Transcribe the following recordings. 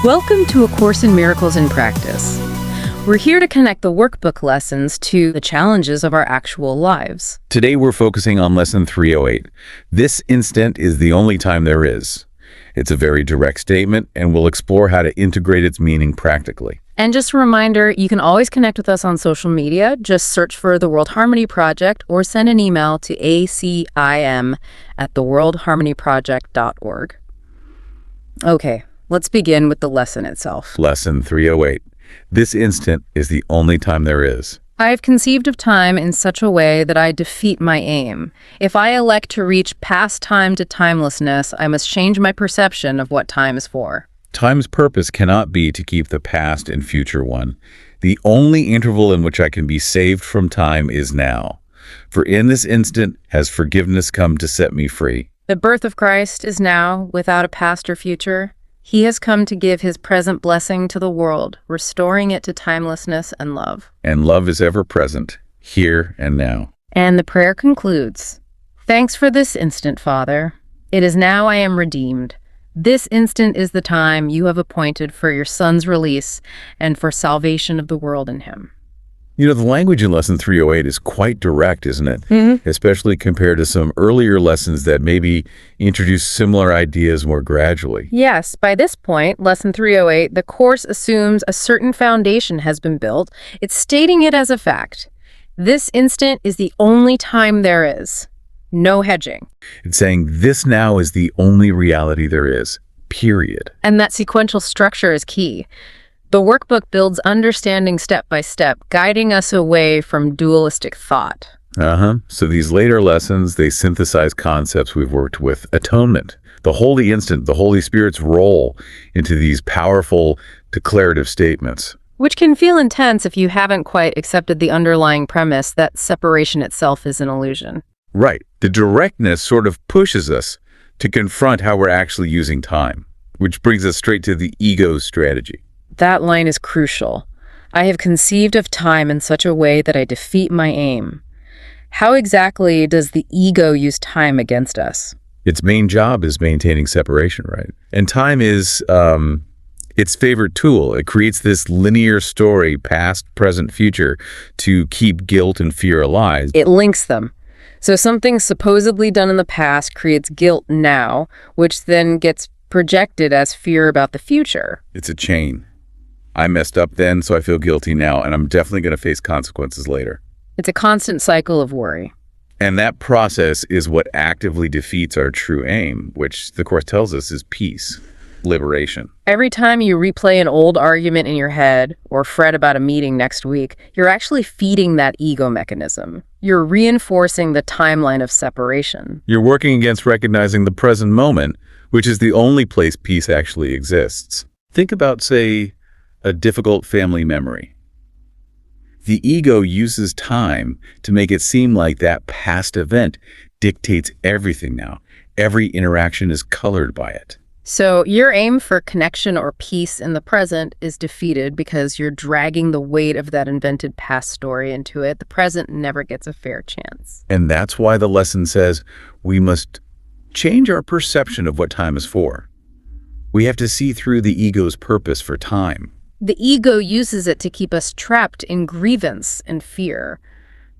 Welcome to A Course in Miracles in Practice. We're here to connect the workbook lessons to the challenges of our actual lives. Today we're focusing on Lesson 308. This instant is the only time there is. It's a very direct statement, and we'll explore how to integrate its meaning practically. And just a reminder, you can always connect with us on social media. Just search for the World Harmony Project or send an email to acim@theworldharmonyproject.org. Okay, let's begin with the lesson itself. Lesson 308. This instant is the only time there is. I have conceived of time in such a way that I defeat my aim. If I elect to reach past time to timelessness, I must change my perception of what time is for. Time's purpose cannot be to keep the past and future one. The only interval in which I can be saved from time is now. For in this instant has forgiveness come to set me free. The birth of Christ is now, without a past or future. He has come to give his present blessing to the world, restoring it to timelessness and love. And love is ever present, here and now. And the prayer concludes, "Thanks for this instant, Father. It is now I am redeemed. This instant is the time you have appointed for your Son's release and for salvation of the world in him." You know, the language in Lesson 308 is quite direct, isn't it? Especially compared to some earlier lessons that maybe introduce similar ideas more gradually. Yes, by this point, Lesson 308, the Course assumes a certain foundation has been built. It's stating it as a fact. This instant is the only time there is. No hedging. It's saying this now is the only reality there is, period. And that sequential structure is key. The workbook builds understanding step by step, guiding us away from dualistic thought. So these later lessons, they synthesize concepts we've worked with. Atonement, the holy instant, the Holy Spirit's role into these powerful declarative statements. Which can feel intense if you haven't quite accepted the underlying premise that separation itself is an illusion. Right. The directness sort of pushes us to confront how we're actually using time, which brings us straight to the ego's strategy. That line is crucial. I have conceived of time in such a way that I defeat my aim. How exactly does the ego use time against us? Its main job is maintaining separation, right? And time is its favorite tool. It creates this linear story, past, present, future, to keep guilt and fear alive. It links them. So something supposedly done in the past creates guilt now, which then gets projected as fear about the future. It's a chain. I messed up then, so I feel guilty now, and I'm definitely going to face consequences later. It's a constant cycle of worry. And that process is what actively defeats our true aim, which the Course tells us is peace, liberation. Every time you replay an old argument in your head or fret about a meeting next week, you're actually feeding that ego mechanism. You're reinforcing the timeline of separation. You're working against recognizing the present moment, which is the only place peace actually exists. Think about, say, a difficult family memory. The ego uses time to make it seem like that past event dictates everything now. Every interaction is colored by it. So your aim for connection or peace in the present is defeated because you're dragging the weight of that invented past story into it. The present never gets a fair chance. And that's why the lesson says we must change our perception of what time is for. We have to see through the ego's purpose for time. The ego uses it to keep us trapped in grievance and fear.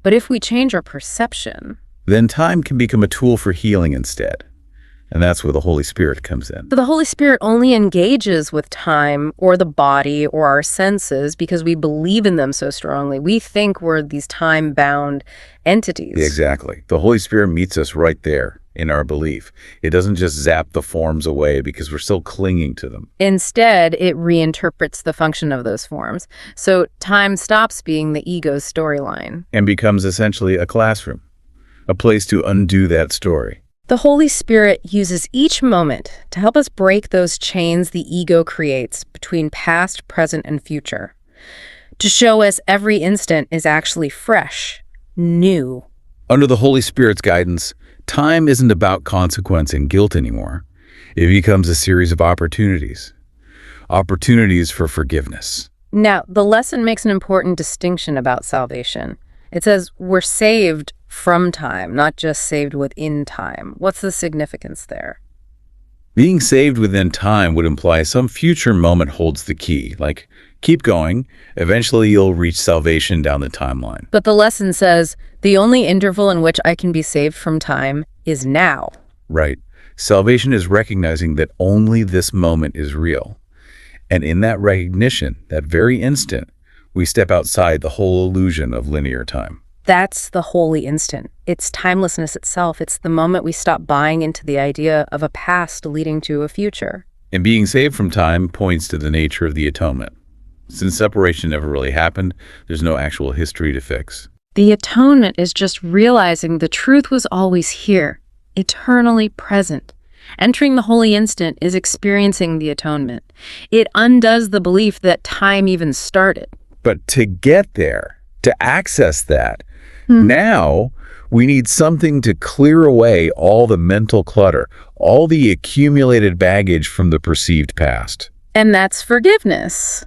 But if we change our perception, then time can become a tool for healing instead. And that's where the Holy Spirit comes in. So the Holy Spirit only engages with time or the body or our senses because we believe in them so strongly. We think we're these time-bound entities. Exactly. The Holy Spirit meets us right there in our belief. It doesn't just zap the forms away because we're still clinging to them. Instead, it reinterprets the function of those forms. So time stops being the ego's storyline. And becomes essentially a classroom, a place to undo that story. The Holy Spirit uses each moment to help us break those chains the ego creates between past, present, and future, to show us every instant is actually fresh, new. Under the Holy Spirit's guidance, time isn't about consequence and guilt anymore. It becomes a series of opportunities for forgiveness. Now, the lesson makes an important distinction about salvation. It says we're saved from time, not just saved within time. What's the significance there? Being saved within time would imply some future moment holds the key, like, keep going, eventually you'll reach salvation down the timeline. But the lesson says, the only interval in which I can be saved from time is now. Right. Salvation is recognizing that only this moment is real. And in that recognition, that very instant, we step outside the whole illusion of linear time. That's the holy instant. It's timelessness itself. It's the moment we stop buying into the idea of a past leading to a future. And being saved from time points to the nature of the atonement. Since separation never really happened, there's no actual history to fix. The atonement is just realizing the truth was always here, eternally present. Entering the holy instant is experiencing the atonement. It undoes the belief that time even started. But to get there, to access that, now we need something to clear away all the mental clutter, all the accumulated baggage from the perceived past. And that's forgiveness,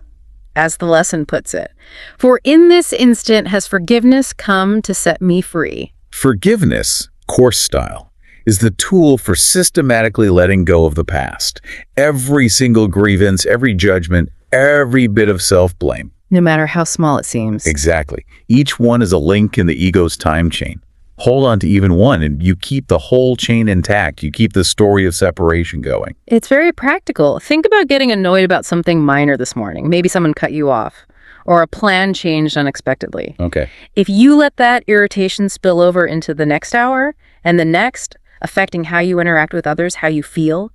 as the lesson puts it. For in this instant has forgiveness come to set me free. Forgiveness, course style, is the tool for systematically letting go of the past. Every single grievance, every judgment, every bit of self-blame. No matter how small it seems. Exactly. Each one is a link in the ego's time chain. Hold on to even one and you keep the whole chain intact. You keep the story of separation going. It's very practical. Think about getting annoyed about something minor this morning. Maybe someone cut you off or a plan changed unexpectedly. Okay. If you let that irritation spill over into the next hour and the next, affecting how you interact with others, how you feel,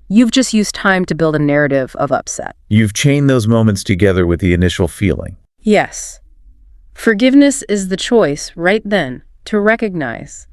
you've just used time to build a narrative of upset. You've chained those moments together with the initial feeling. Yes. Forgiveness is the choice right then to recognize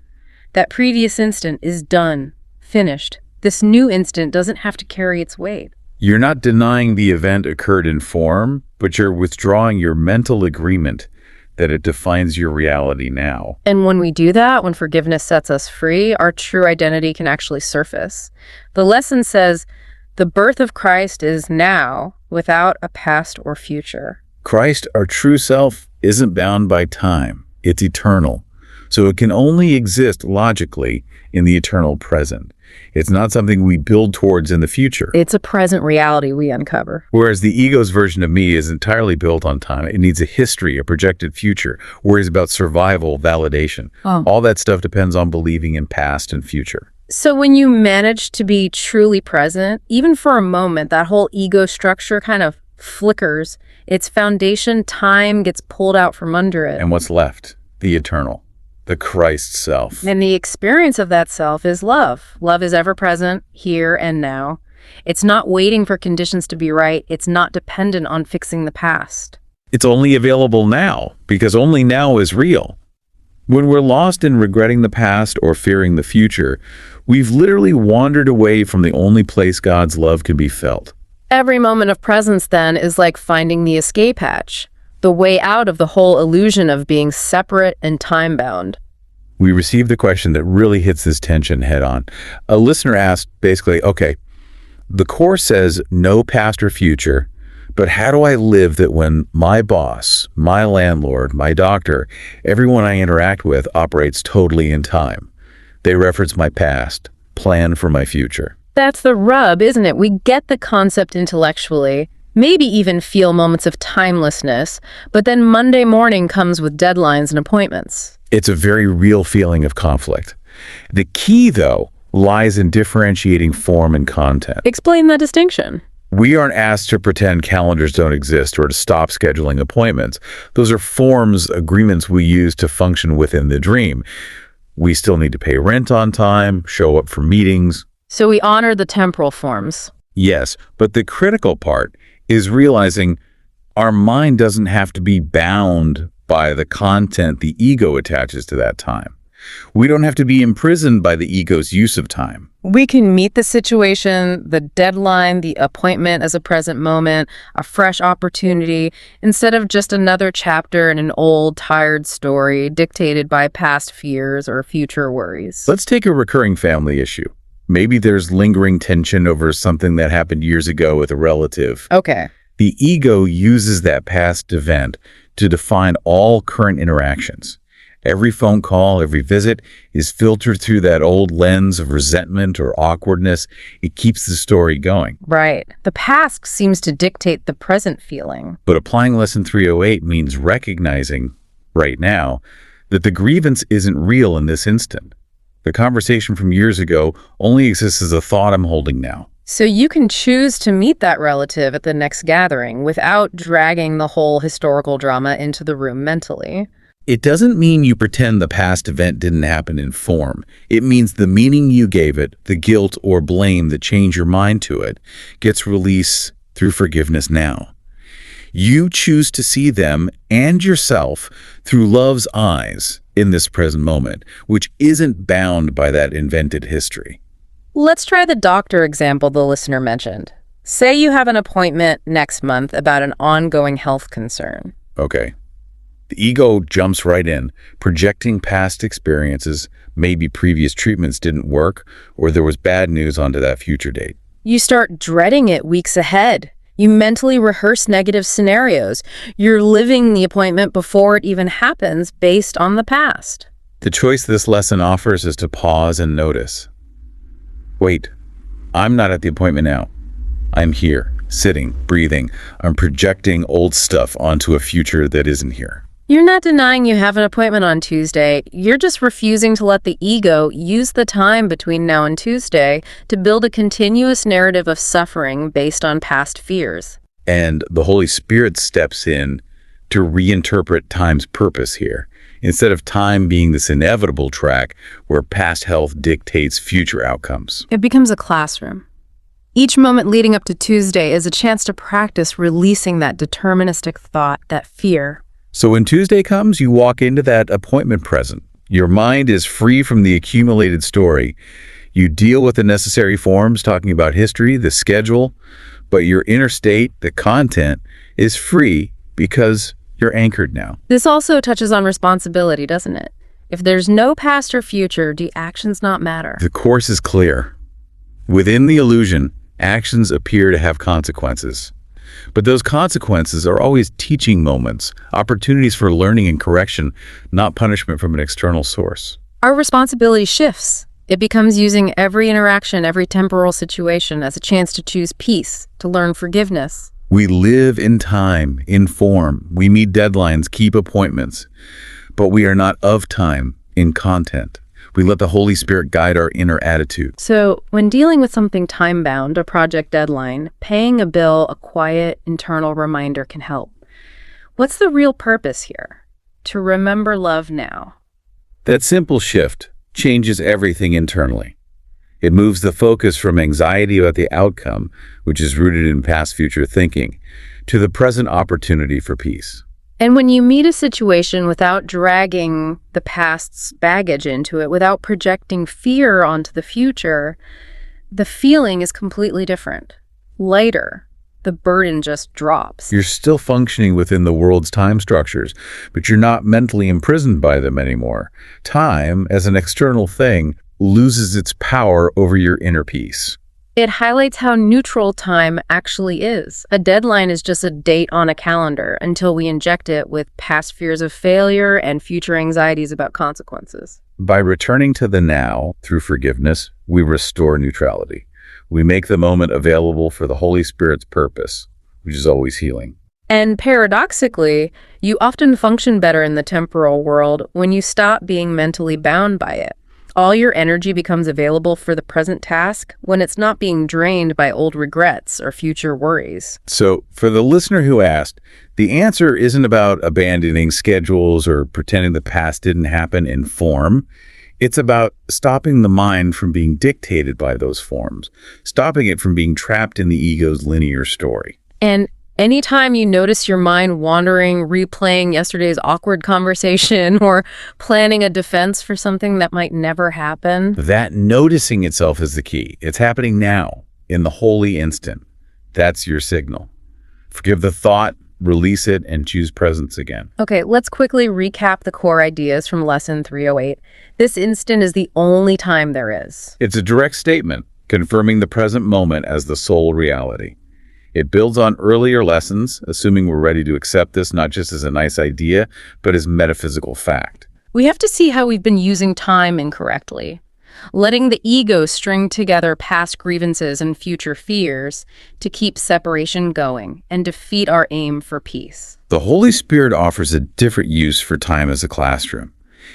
that previous instant is done, finished. This new instant doesn't have to carry its weight. You're not denying the event occurred in form, but you're withdrawing your mental agreement that it defines your reality now. And when we do that, when forgiveness sets us free, our true identity can actually surface. The lesson says, the birth of Christ is now, without a past or future. Christ, our true self, isn't bound by time. It's eternal. So it can only exist logically in the eternal present. It's not something we build towards in the future. It's a present reality we uncover. Whereas the ego's version of me is entirely built on time. It needs a history, a projected future, worries about survival, validation. All that stuff depends on believing in past and future. So when you manage to be truly present, even for a moment, that whole ego structure kind of flickers. Its foundation, time, gets pulled out from under it. And what's left? The eternal. The Christ self. And the experience of that self is love. Love is ever present, here and now. It's not waiting for conditions to be right. It's not dependent on fixing the past. It's only available now, because only now is real. When we're lost in regretting the past or fearing the future, we've literally wandered away from the only place God's love can be felt. Every moment of presence, then, is like finding the escape hatch. The way out of the whole illusion of being separate and time-bound. We received the question that really hits this tension head-on. A listener asked, basically, okay, the Course says no past or future, but how do I live that when my boss, my landlord, my doctor, everyone I interact with operates totally in time? They reference my past, plan for my future. That's the rub, isn't it? We get the concept intellectually, maybe even feel moments of timelessness, but then Monday morning comes with deadlines and appointments. It's a very real feeling of conflict. The key, though, lies in differentiating form and content. Explain that distinction. We aren't asked to pretend calendars don't exist or to stop scheduling appointments. Those are forms, agreements we use to function within the dream. We still need to pay rent on time, show up for meetings. So we honor the temporal forms. Yes, but the critical part is realizing our mind doesn't have to be bound by the content the ego attaches to that time. We don't have to be imprisoned by the ego's use of time. We can meet the situation, the deadline, the appointment as a present moment, a fresh opportunity, instead of just another chapter in an old, tired story dictated by past fears or future worries. Let's take a recurring family issue. Maybe there's lingering tension over something that happened years ago with a relative. Okay. The ego uses that past event to define all current interactions. Every phone call, every visit is filtered through that old lens of resentment or awkwardness. It keeps the story going. Right. The past seems to dictate the present feeling. But applying Lesson 308 means recognizing, right now, that the grievance isn't real in this instant. The conversation from years ago only exists as a thought I'm holding now. So you can choose to meet that relative at the next gathering without dragging the whole historical drama into the room mentally. It doesn't mean you pretend the past event didn't happen in form. It means the meaning you gave it, the guilt or blame that changed your mind to it, gets released through forgiveness now. You choose to see them and yourself through love's eyes in this present moment, which isn't bound by that invented history. Let's try the doctor example the listener mentioned. Say you have an appointment next month about an ongoing health concern. Okay. The ego jumps right in, projecting past experiences, maybe previous treatments didn't work, or there was bad news onto that future date. You start dreading it weeks ahead. You mentally rehearse negative scenarios. You're living the appointment before it even happens based on the past. The choice this lesson offers is to pause and notice. Wait, I'm not at the appointment now. I'm here, sitting, breathing. I'm projecting old stuff onto a future that isn't here. You're not denying you have an appointment on Tuesday. You're just refusing to let the ego use the time between now and Tuesday to build a continuous narrative of suffering based on past fears. And the Holy Spirit steps in to reinterpret time's purpose here. Instead of time being this inevitable track where past health dictates future outcomes. It becomes a classroom. Each moment leading up to Tuesday is a chance to practice releasing that deterministic thought, that fear. So when Tuesday comes, you walk into that appointment present. Your mind is free from the accumulated story. You deal with the necessary forms, talking about history, the schedule, but your inner state, the content, is free because you're anchored now. This also touches on responsibility, doesn't it? If there's no past or future, do actions not matter? The course is clear. Within the illusion, actions appear to have consequences. But those consequences are always teaching moments, opportunities for learning and correction, not punishment from an external source. Our responsibility shifts. It becomes using every interaction, every temporal situation as a chance to choose peace, to learn forgiveness. We live in time, in form. We meet deadlines, keep appointments. But we are not of time, in content. We let the Holy Spirit guide our inner attitude. So when dealing with something time-bound, a project deadline, paying a bill, a quiet internal reminder can help. What's the real purpose here? To remember love now. That simple shift changes everything internally. It moves the focus from anxiety about the outcome, which is rooted in past-future thinking, to the present opportunity for peace. And when you meet a situation without dragging the past's baggage into it, without projecting fear onto the future, the feeling is completely different. Lighter. The burden just drops. You're still functioning within the world's time structures, but you're not mentally imprisoned by them anymore. Time, as an external thing, loses its power over your inner peace. It highlights how neutral time actually is. A deadline is just a date on a calendar until we inject it with past fears of failure and future anxieties about consequences. By returning to the now through forgiveness, we restore neutrality. We make the moment available for the Holy Spirit's purpose, which is always healing. And paradoxically, you often function better in the temporal world when you stop being mentally bound by it. All your energy becomes available for the present task when it's not being drained by old regrets or future worries. So, for the listener who asked, the answer isn't about abandoning schedules or pretending the past didn't happen in form. It's about stopping the mind from being dictated by those forms, stopping it from being trapped in the ego's linear story. And anytime you notice your mind wandering, replaying yesterday's awkward conversation, or planning a defense for something that might never happen, That noticing itself is the key. It's happening now, in the holy instant. That's your signal. Forgive the thought, release it, and choose presence again. Okay, let's quickly recap the core ideas from Lesson 308. This instant is the only time there is. It's a direct statement, confirming the present moment as the sole reality. It builds on earlier lessons, assuming we're ready to accept this not just as a nice idea, but as metaphysical fact. We have to see how we've been using time incorrectly, letting the ego string together past grievances and future fears to keep separation going and defeat our aim for peace. The Holy Spirit offers a different use for time as a classroom,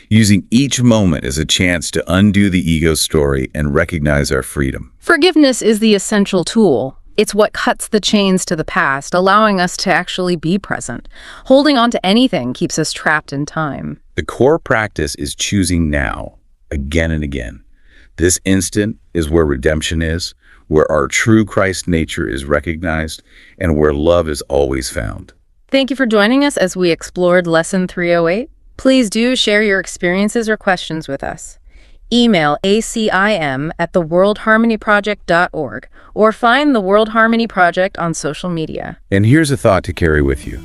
using each moment as a chance to undo the ego's story and recognize our freedom. Forgiveness is the essential tool. It's what cuts the chains to the past, allowing us to actually be present. Holding on to anything keeps us trapped in time. The core practice is choosing now, again and again. This instant is where redemption is, where our true Christ nature is recognized, and where love is always found. Thank you for joining us as we explored Lesson 308. Please do share your experiences or questions with us. Email acim@theworldharmonyproject.org or find the World Harmony Project on social media. And here's a thought to carry with you.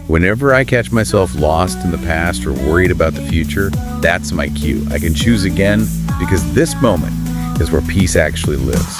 Whenever I catch myself lost in the past or worried about the future, that's my cue. I can choose again because this moment is where peace actually lives.